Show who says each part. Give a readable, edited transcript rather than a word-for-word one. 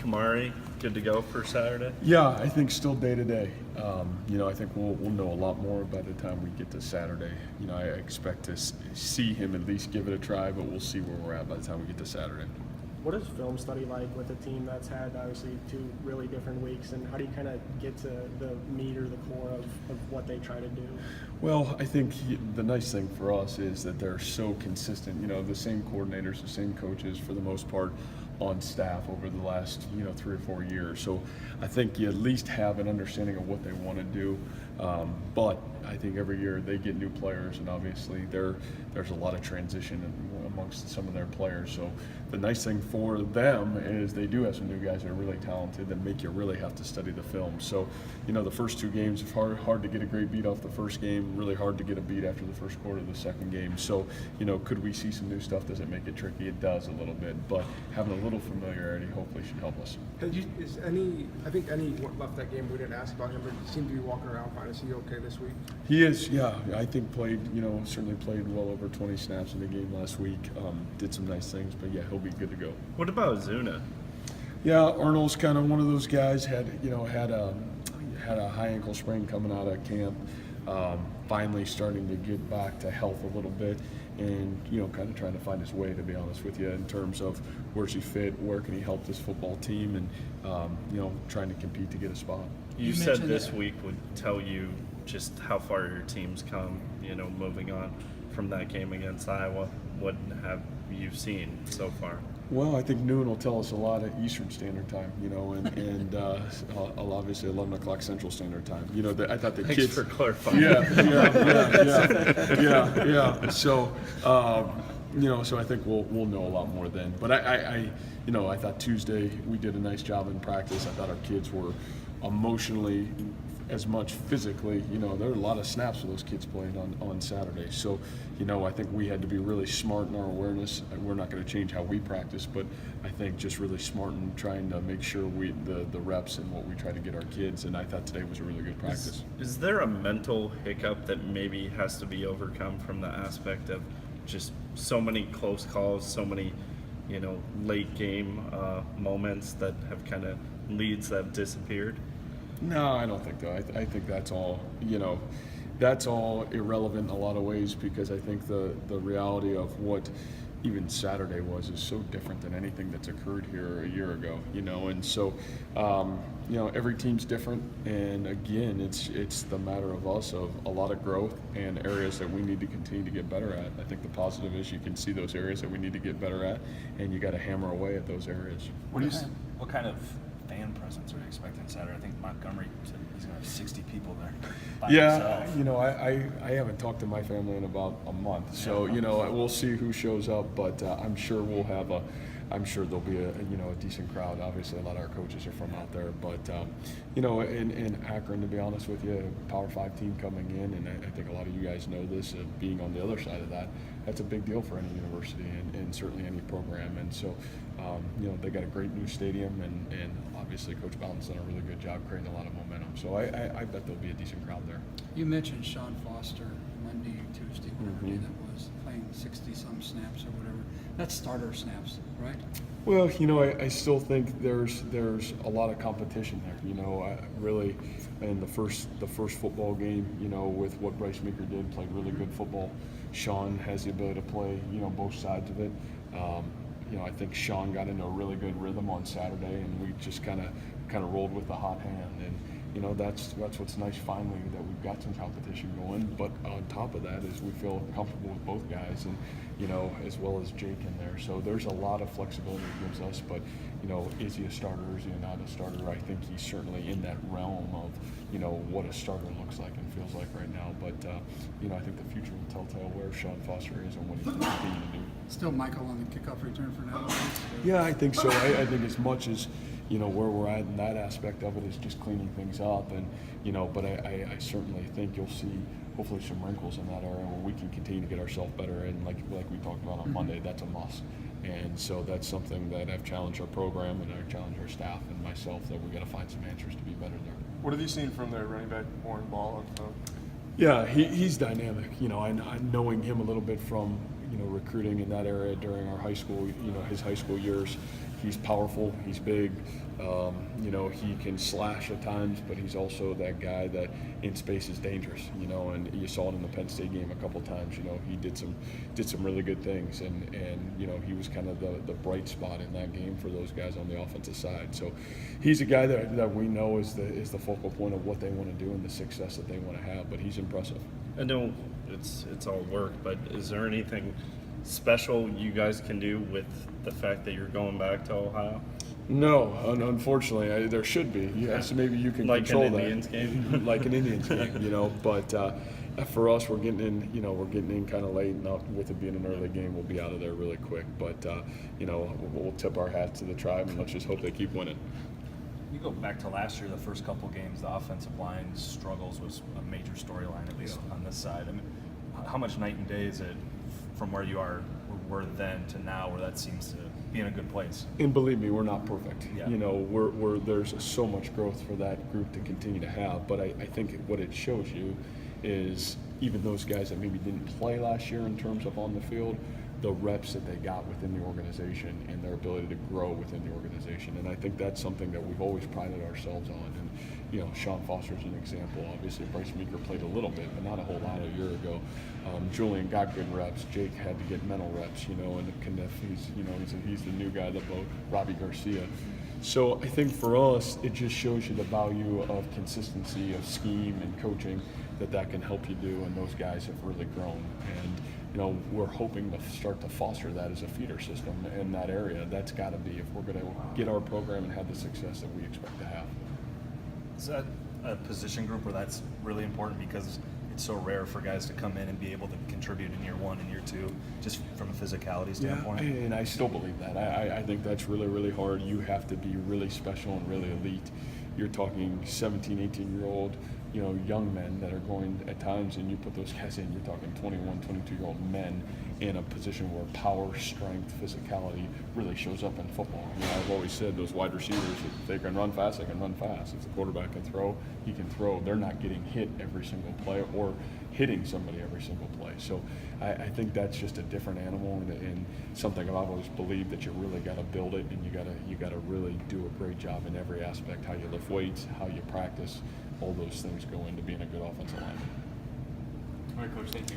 Speaker 1: Kamari good to go for Saturday?
Speaker 2: Yeah, I think still day to day. I think we'll know a lot more by the time we get to Saturday. I expect to see him at least give it a try, but we'll see where we're at by the time we get to Saturday.
Speaker 3: What is film study like with a team that's had obviously 2 really different weeks, and how do you kind of get to the meat or the core of what they try to do?
Speaker 2: Well, I think the nice thing for us is that they're so consistent. The same coordinators, the same coaches for the most part on staff over the last 3 or 4 years. So I think you at least have an understanding of what they want to do. But I think every year they get new players, and obviously there's a lot of transition amongst some of their players. So the nice thing for them is they do have some new guys that are really talented that make you really have to study the film. So the first 2 games, it's hard to get a great beat off the first game, really hard to get a beat after the first quarter of the second game. So could we see some new stuff? Does it make it tricky? It does a little bit, but having a little familiarity hopefully should help us.
Speaker 4: I think any left that game, we didn't ask about him, but he seemed to be walking around fine. Is he okay this week?
Speaker 2: He is, yeah. I think certainly played well over 20 snaps in the game last week. Did some nice things, but yeah, he'll be good to go.
Speaker 1: What about Zuna?
Speaker 2: Yeah, Arnold's kind of one of those guys. Had a high ankle sprain coming out of camp. Finally starting to get back to health a little bit, and kind of trying to find his way, to be honest with you, in terms of where's he fit, where can he help this football team, and trying to compete to get a spot.
Speaker 1: You said this week would tell you just how far your team's come, moving on from that game against Iowa. What have you seen so far?
Speaker 2: Well, I think noon will tell us a lot at Eastern Standard Time, and obviously 11 o'clock Central Standard Time. I thought the
Speaker 1: Thanks
Speaker 2: kids.
Speaker 1: for clarifying.
Speaker 2: Yeah. So, so I think we'll know a lot more then. But I thought Tuesday we did a nice job in practice. I thought our kids were emotionally as much physically. There were a lot of snaps for those kids playing on Saturday. So, I think we had to be really smart in our awareness. We're not going to change how we practice, but I think just really smart in trying to make sure the reps and what we try to get our kids. And I thought today was a really good practice.
Speaker 1: Is there a mental hiccup that maybe has to be overcome from the aspect of just so many close calls, so many, late game moments that have kind of leads that have disappeared?
Speaker 2: No, I don't think so. I think that's all, that's all irrelevant in a lot of ways, because I think the reality of what even Saturday was is so different than anything that's occurred here a year ago, and so, every team's different, and again, it's the matter of us of a lot of growth and areas that we need to continue to get better at. I think the positive is you can see those areas that we need to get better at, and you got to hammer away at those areas.
Speaker 5: What kind of fan presence are you expecting Saturday? I think Montgomery said he's going to have 60 people there by himself.
Speaker 2: I haven't talked to my family in about a month, so we'll see who shows up, but I'm sure I'm sure there'll be a decent crowd. Obviously, a lot of our coaches are from out there, but in Akron, to be honest with you, Power 5 team coming in, and I think a lot of you guys know this, being on the other side of that, that's a big deal for any university and certainly any program. And so, they got a great new stadium, and obviously Coach Bowden's done a really good job creating a lot of momentum. So I bet there'll be a decent crowd there.
Speaker 6: You mentioned Sean Foster Monday or Tuesday, whatever day that was, playing 60-some snaps or whatever. That's starter snaps, right?
Speaker 2: Well, I still think there's a lot of competition there. Really, in the first football game, with what Bryce Meeker did, played really good football. Sean has the ability to play, both sides of it. I think Sean got into a really good rhythm on Saturday, and we just kind of rolled with the hot hand. And that's what's nice finally, that we've got some competition going. But on top of that is we feel comfortable with both guys, and as well as Jake in there. So there's a lot of flexibility it gives us. But is he a starter? Is he not a starter? I think he's certainly in that realm of what a starter looks like and feels like right now. But I think the future will tell where Sean Foster is and what he can continue to do.
Speaker 6: Still Michael on the kickoff return for now?
Speaker 2: Yeah, I think so. I think as much as where we're at in that aspect of it is just cleaning things up, and but I certainly think you'll see hopefully some wrinkles in that area where we can continue to get ourselves better. And like we talked about on Monday, that's a must. And so that's something that I've challenged our program and I've challenged our staff and myself, that we've got to find some answers to be better there.
Speaker 4: What have you seen from their running back, Warren Ball?
Speaker 2: Yeah, he's dynamic. I'm knowing him a little bit from recruiting in that area during our high school, his high school years. he's powerful, he's big. You know, he can slash at times, but he's also that guy that in space is dangerous. You know, and you saw it in the Penn State game a couple times. You know, he did some really good things, and you know, he was kind of the bright spot in that game for those guys on the offensive side. So he's a guy that we know is the focal point of what they want to do and the success that they want to have. But he's impressive.
Speaker 1: I know it's all work, but is there anything special you guys can do with the fact that you're going back to Ohio?
Speaker 2: No, unfortunately, there should be. Yes, maybe you can
Speaker 1: Like
Speaker 2: control
Speaker 1: an
Speaker 2: that.
Speaker 1: Indians game?
Speaker 2: Like an Indians game, you know. But for us, we're getting in. You know, we're getting in kind of late, and with it being an early game, we'll be out of there really quick. But you know, we'll tip our hat to the Tribe, and let's just hope they keep winning.
Speaker 5: You go back to last year, the first couple games, the offensive line struggles was a major storyline, at least on this side. I mean, how much night and day is it from where you were then to now, where that seems to be in a good place?
Speaker 2: And believe me, we're not perfect.
Speaker 5: Yeah.
Speaker 2: You know, there's so much growth for that group to continue to have. But I think what it shows you is even those guys that maybe didn't play last year in terms of on the field, the reps that they got within the organization and their ability to grow within the organization. And I think that's something that we've always prided ourselves on. And, you know, Sean Foster's an example. Obviously, Bryce Meeker played a little bit, but not a whole lot a year ago. Julian got good reps. Jake had to get mental reps, you know, and Kniff, he's the new guy that both Robbie Garcia. So I think for us, it just shows you the value of consistency, of scheme and coaching that can help you do, and those guys have really grown. And you know, we're hoping to start to foster that as a feeder system in that area. That's got to be if we're going to get our program and have the success that we expect to have.
Speaker 5: Is that a position group where that's really important because it's so rare for guys to come in and be able to contribute in year one and year two, just from a physicality standpoint?
Speaker 2: Yeah, and I still believe that. I think that's really, really hard. You have to be really special and really elite. You're talking 17, 18-year-old, you know, young men that are going at times, and you put those guys in, you're talking 21, 22-year-old men in a position where power, strength, physicality really shows up in football. You know, I've always said those wide receivers, if they can run fast, they can run fast. If the quarterback can throw, he can throw. They're not getting hit every single play or hitting somebody every single play. So I think that's just a different animal and something I've always believed that you really got to build it, and you got to really do a great job in every aspect, how you lift weights, how you practice. All those things go into being a good offensive lineman.
Speaker 7: All right, Coach, thank you.